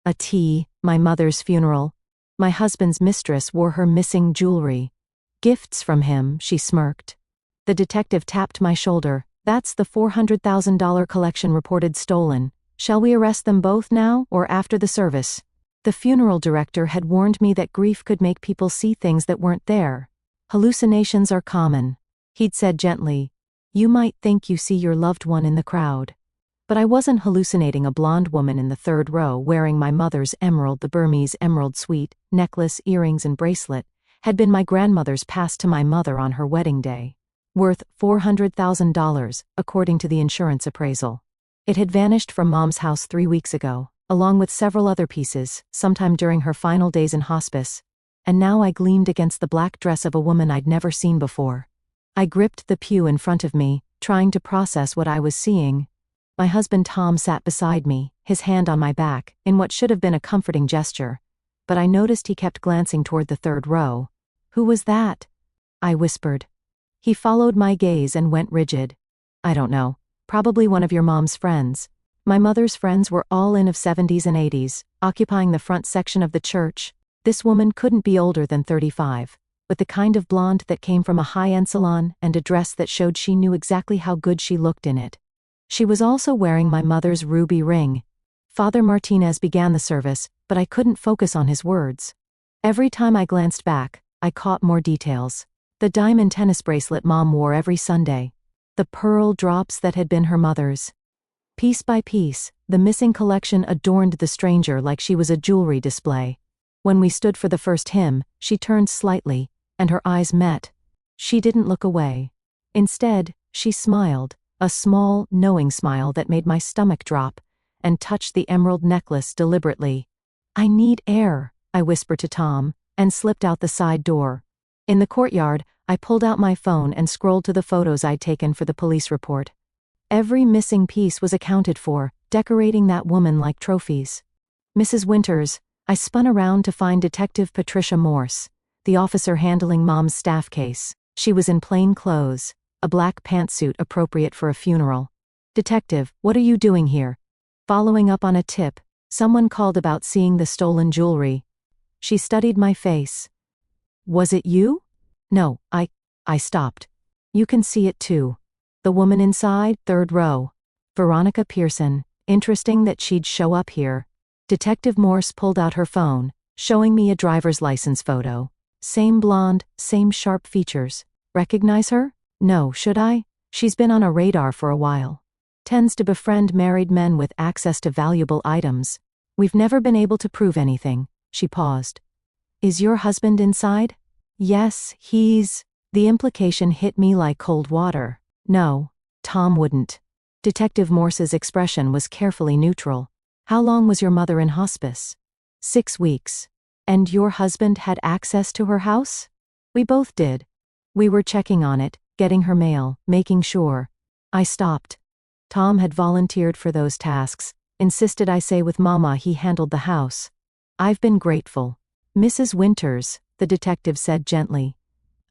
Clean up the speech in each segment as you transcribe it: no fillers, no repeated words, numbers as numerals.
A tea, my mother's funeral. My husband's mistress wore her missing jewelry. Gifts from him, she smirked. The detective tapped my shoulder. That's the $400,000 collection reported stolen. Shall we arrest them both now or after the service? The funeral director had warned me that grief could make people see things that weren't there. Hallucinations are common. He'd said gently, you might think you see your loved one in the crowd. But I wasn't hallucinating a blonde woman in the third row wearing my mother's emerald. The Burmese emerald suite, necklace, earrings and bracelet, had been my grandmother's passed to my mother on her wedding day. Worth $400,000, according to the insurance appraisal. It had vanished from Mom's house 3 weeks ago, along with several other pieces, sometime during her final days in hospice. And now I gleamed against the black dress of a woman I'd never seen before. I gripped the pew in front of me, trying to process what I was seeing. My husband Tom sat beside me, his hand on my back, in what should have been a comforting gesture. But I noticed he kept glancing toward the third row. Who was that? I whispered. He followed my gaze and went rigid. I don't know. Probably one of your mom's friends. My mother's friends were all in of 70s and 80s, occupying the front section of the church. This woman couldn't be older than 35, with the kind of blonde that came from a high-end salon and a dress that showed she knew exactly how good she looked in it. She was also wearing my mother's ruby ring. Father Martinez began the service, but I couldn't focus on his words. Every time I glanced back, I caught more details. The diamond tennis bracelet Mom wore every Sunday. The pearl drops that had been her mother's. Piece by piece, the missing collection adorned the stranger like she was a jewelry display. When we stood for the first hymn, she turned slightly, and her eyes met. She didn't look away. Instead, she smiled, a small, knowing smile that made my stomach drop, and touched the emerald necklace deliberately. I need air, I whispered to Tom, and slipped out the side door. In the courtyard, I pulled out my phone and scrolled to the photos I'd taken for the police report. Every missing piece was accounted for, decorating that woman like trophies. Mrs. Winters, I spun around to find Detective Patricia Morse, the officer handling Mom's staff case. She was in plain clothes, a black pantsuit appropriate for a funeral. Detective, what are you doing here? Following up on a tip, someone called about seeing the stolen jewelry. She studied my face. Was it you? No, I stopped. You can see it too. The woman inside, third row. Veronica Pearson. Interesting that she'd show up here. Detective Morse pulled out her phone, showing me a driver's license photo. Same blonde, same sharp features. Recognize her? No, should I? She's been on a radar for a while. Tends to befriend married men with access to valuable items. We've never been able to prove anything. She paused. Is your husband inside? Yes, he's... The implication hit me like cold water. No, Tom wouldn't. Detective Morse's expression was carefully neutral. How long was your mother in hospice? 6 weeks. And your husband had access to her house? We both did. We were checking on it, getting her mail, making sure. I stopped. Tom had volunteered for those tasks, insisted I say with Mama he handled the house. I've been grateful. Mrs. Winters, the detective said gently.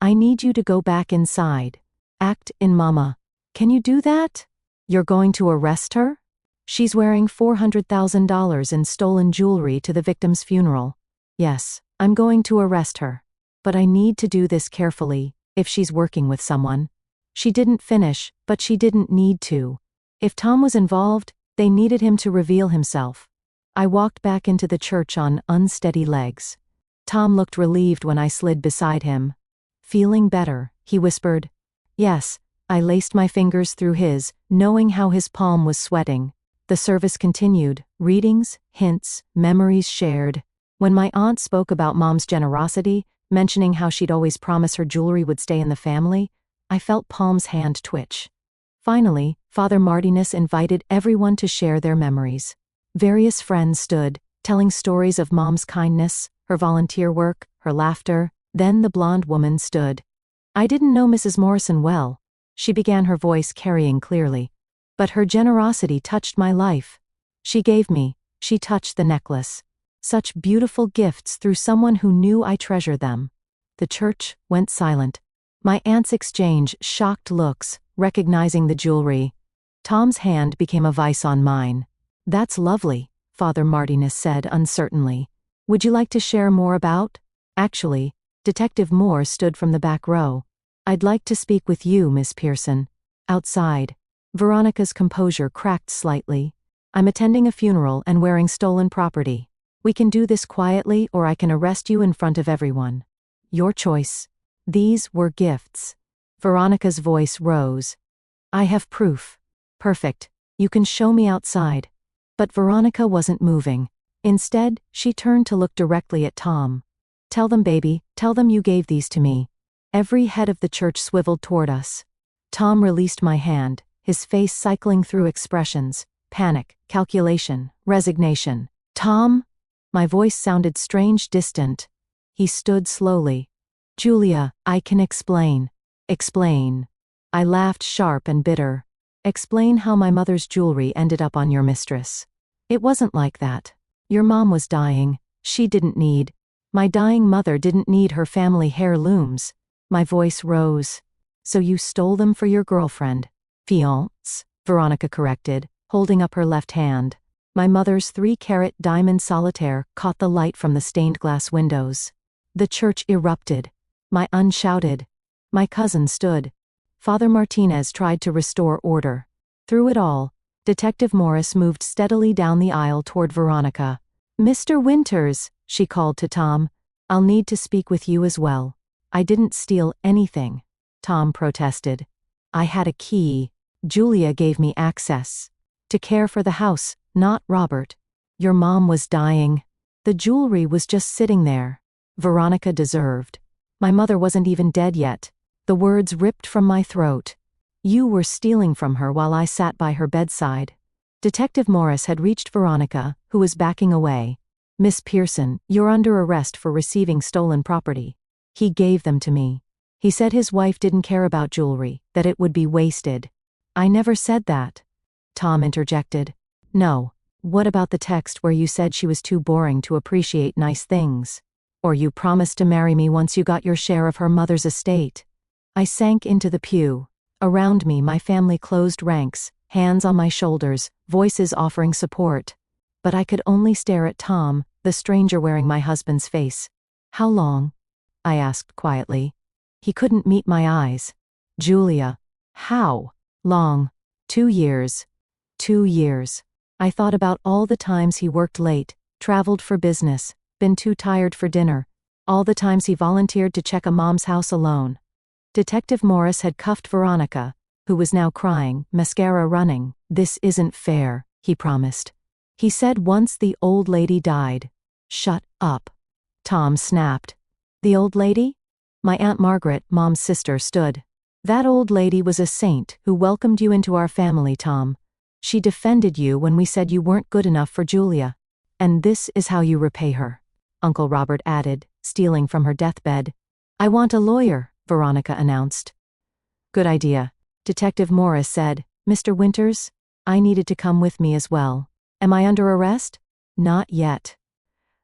I need you to go back inside. Act in Mama. Can you do that? You're going to arrest her? She's wearing $400,000 in stolen jewelry to the victim's funeral. Yes, I'm going to arrest her. But I need to do this carefully, if she's working with someone. She didn't finish, but she didn't need to. If Tom was involved, they needed him to reveal himself. I walked back into the church on unsteady legs. Tom looked relieved when I slid beside him. Feeling better, he whispered. Yes, I laced my fingers through his, knowing how his palm was sweating. The service continued, readings, hints, memories shared. When my aunt spoke about Mom's generosity, mentioning how she'd always promise her jewelry would stay in the family, I felt Palm's hand twitch. Finally, Father Martinez invited everyone to share their memories. Various friends stood, telling stories of Mom's kindness, her volunteer work, her laughter. Then the blonde woman stood. I didn't know Mrs. Morrison well. She began, her voice carrying clearly. But her generosity touched my life. She touched the necklace. Such beautiful gifts through someone who knew I treasured them. The church went silent. My aunts exchanged shocked looks, recognizing the jewelry. Tom's hand became a vice on mine. That's lovely, Father Martinez said uncertainly. Would you like to share more about? Actually, Detective Moore stood from the back row. I'd like to speak with you, Miss Pearson. Outside. Veronica's composure cracked slightly. I'm attending a funeral and wearing stolen property. We can do this quietly or I can arrest you in front of everyone. Your choice. These were gifts. Veronica's voice rose. I have proof. Perfect. You can show me outside. But Veronica wasn't moving. Instead, she turned to look directly at Tom. Tell them, baby, tell them you gave these to me. Every head of the church swiveled toward us. Tom released my hand, his face cycling through expressions: panic, calculation, resignation. Tom? My voice sounded strange, distant. He stood slowly. Julia, I can explain. Explain. I laughed, sharp and bitter. Explain how my mother's jewelry ended up on your mistress. It wasn't like that. Your mom was dying. She didn't need. My dying mother didn't need her family heirlooms. My voice rose. So you stole them for your girlfriend. Fiancé, Veronica corrected, holding up her left hand. My mother's 3-carat diamond solitaire caught the light from the stained glass windows. The church erupted. My aunt shouted. My cousin stood. Father Martinez tried to restore order. Through it all, Detective Morris moved steadily down the aisle toward Veronica. Mr. Winters, she called to Tom, I'll need to speak with you as well. I didn't steal anything. Tom protested. I had a key. Julia gave me access. To care for the house, not Robert. Your mom was dying. The jewelry was just sitting there. Veronica deserved. My mother wasn't even dead yet. The words ripped from my throat. You were stealing from her while I sat by her bedside. Detective Morris had reached Veronica, who was backing away. Miss Pearson, you're under arrest for receiving stolen property. He gave them to me. He said his wife didn't care about jewelry, that it would be wasted. I never said that. Tom interjected. No. What about the text where you said she was too boring to appreciate nice things? Or you promised to marry me once you got your share of her mother's estate? I sank into the pew. Around me, my family closed ranks, hands on my shoulders, voices offering support. But I could only stare at Tom, the stranger wearing my husband's face. How long? I asked quietly. He couldn't meet my eyes. Julia. How long? 2 years. 2 years. I thought about all the times he worked late, traveled for business, been too tired for dinner, all the times he volunteered to check a mom's house alone. Detective Morris had cuffed Veronica, who was now crying, mascara running. This isn't fair, he promised. He said once the old lady died. Shut up. Tom snapped. The old lady? My Aunt Margaret, Mom's sister, stood. That old lady was a saint who welcomed you into our family, Tom. She defended you when we said you weren't good enough for Julia. And this is how you repay her. Uncle Robert added, stealing from her deathbed. I want a lawyer, Veronica announced. Good idea. Detective Morris said, Mr. Winters, I needed to come with me as well. Am I under arrest? Not yet.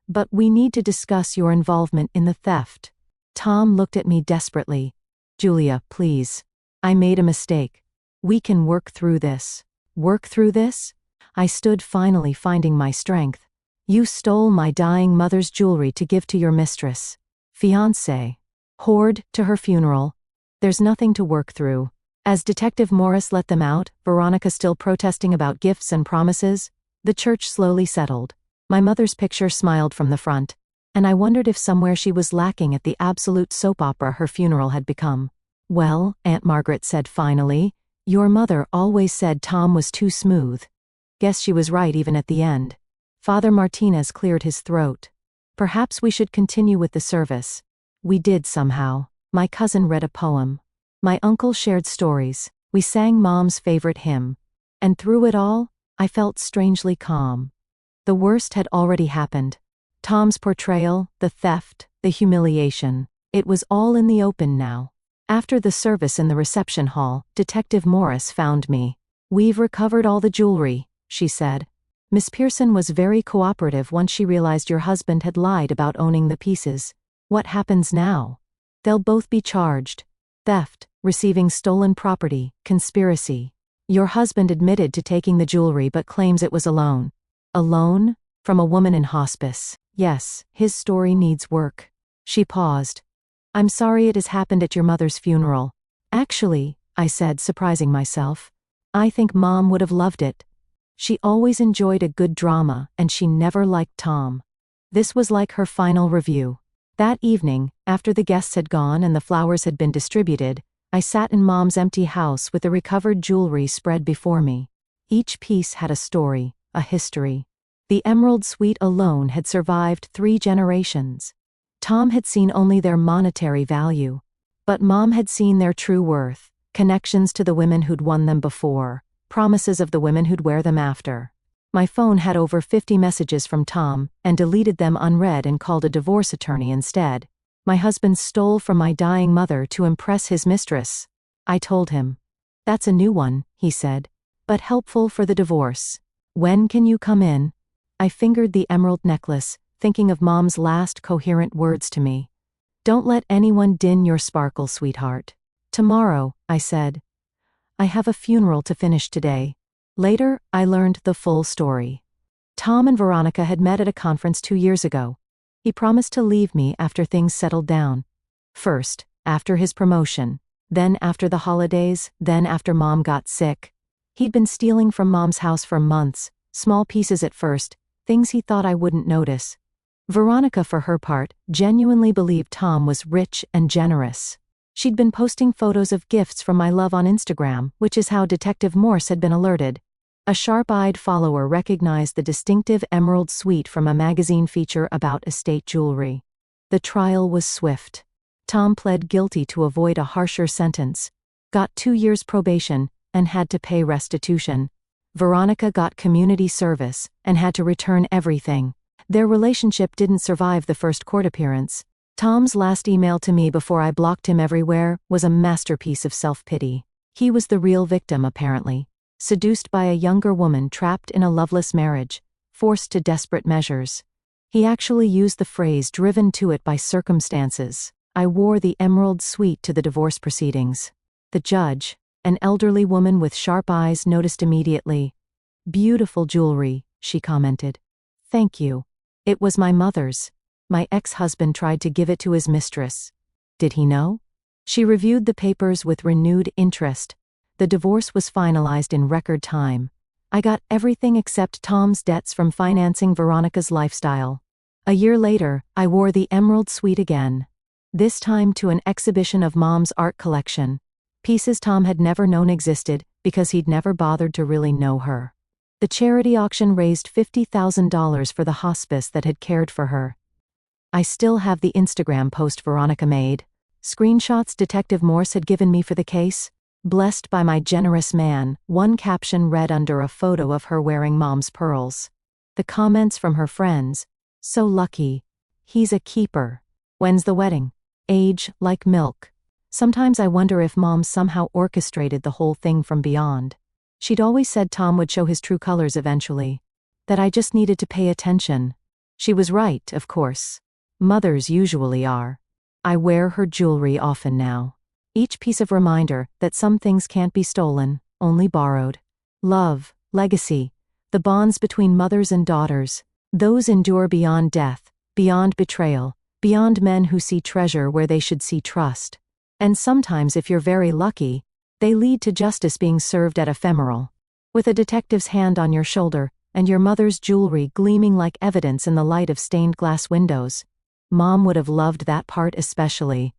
But we need to discuss your involvement in the theft. Tom looked at me desperately. Julia, please. I made a mistake. We can work through this. Work through this? I stood, finally finding my strength. You stole my dying mother's jewelry to give to your mistress. Fiancé. Hoard to her funeral. There's nothing to work through. As Detective Morris let them out, Veronica still protesting about gifts and promises, the church slowly settled. My mother's picture smiled from the front, and I wondered if somewhere she was lacking at the absolute soap opera her funeral had become. Well, Aunt Margaret said finally, your mother always said Tom was too smooth. Guess she was right even at the end. Father Martinez cleared his throat. Perhaps we should continue with the service. We did somehow. My cousin read a poem. My uncle shared stories. We sang Mom's favorite hymn. And through it all, I felt strangely calm. The worst had already happened. Tom's portrayal, the theft, the humiliation. It was all in the open now. After the service in the reception hall, Detective Morris found me. We've recovered all the jewelry, she said. Miss Pearson was very cooperative once she realized your husband had lied about owning the pieces. What happens now? They'll both be charged. Theft, receiving stolen property, conspiracy. Your husband admitted to taking the jewelry but claims it was a loan. A loan? From a woman in hospice. Yes, his story needs work. She paused. I'm sorry it has happened at your mother's funeral. Actually, I said, surprising myself, I think Mom would have loved it. She always enjoyed a good drama, and she never liked Tom. This was like her final review. That evening, after the guests had gone and the flowers had been distributed, I sat in Mom's empty house with the recovered jewelry spread before me. Each piece had a story, a history. The emerald suite alone had survived 3 generations. Tom had seen only their monetary value. But Mom had seen their true worth, connections to the women who'd won them before, promises of the women who'd wear them after. My phone had over 50 messages from Tom, and deleted them unread and called a divorce attorney instead. My husband stole from my dying mother to impress his mistress. I told him. That's a new one, he said. But helpful for the divorce. When can you come in? I fingered the emerald necklace, thinking of Mom's last coherent words to me. Don't let anyone dim your sparkle, sweetheart. Tomorrow, I said. I have a funeral to finish today. Later, I learned the full story. Tom and Veronica had met at a conference 2 years ago. He promised to leave me after things settled down. First, after his promotion. Then after the holidays, then after Mom got sick. He'd been stealing from Mom's house for months, small pieces at first, things he thought I wouldn't notice. Veronica, for her part, genuinely believed Tom was rich and generous. She'd been posting photos of gifts from my love on Instagram, which is how Detective Morse had been alerted. A sharp-eyed follower recognized the distinctive emerald suite from a magazine feature about estate jewelry. The trial was swift. Tom pled guilty to avoid a harsher sentence, got 2 years probation, and had to pay restitution. Veronica got community service, and had to return everything. Their relationship didn't survive the first court appearance. Tom's last email to me before I blocked him everywhere was a masterpiece of self-pity. He was the real victim, apparently. Seduced by a younger woman trapped in a loveless marriage, forced to desperate measures. He actually used the phrase driven to it by circumstances. I wore the emerald suite to the divorce proceedings. The judge, an elderly woman with sharp eyes, noticed immediately. Beautiful jewelry, she commented. Thank you. It was my mother's. My ex-husband tried to give it to his mistress. Did he know? She reviewed the papers with renewed interest. The divorce was finalized in record time. I got everything except Tom's debts from financing Veronica's lifestyle. A year later, I wore the emerald suite again. This time to an exhibition of Mom's art collection. Pieces Tom had never known existed, because he'd never bothered to really know her. The charity auction raised $50,000 for the hospice that had cared for her. I still have the Instagram post Veronica made. Screenshots Detective Morse had given me for the case. Blessed by my generous man, one caption read under a photo of her wearing Mom's pearls. The comments from her friends. So lucky. He's a keeper. When's the wedding? Age like milk. Sometimes I wonder if Mom somehow orchestrated the whole thing from beyond. She'd always said Tom would show his true colors eventually. That I just needed to pay attention. She was right, of course. Mothers usually are. I wear her jewelry often now. Each piece of reminder that some things can't be stolen, only borrowed. Love, legacy, the bonds between mothers and daughters, those endure beyond death, beyond betrayal, beyond men who see treasure where they should see trust. And sometimes, if you're very lucky, they lead to justice being served at ephemeral. With a detective's hand on your shoulder, and your mother's jewelry gleaming like evidence in the light of stained glass windows. Mom would have loved that part especially.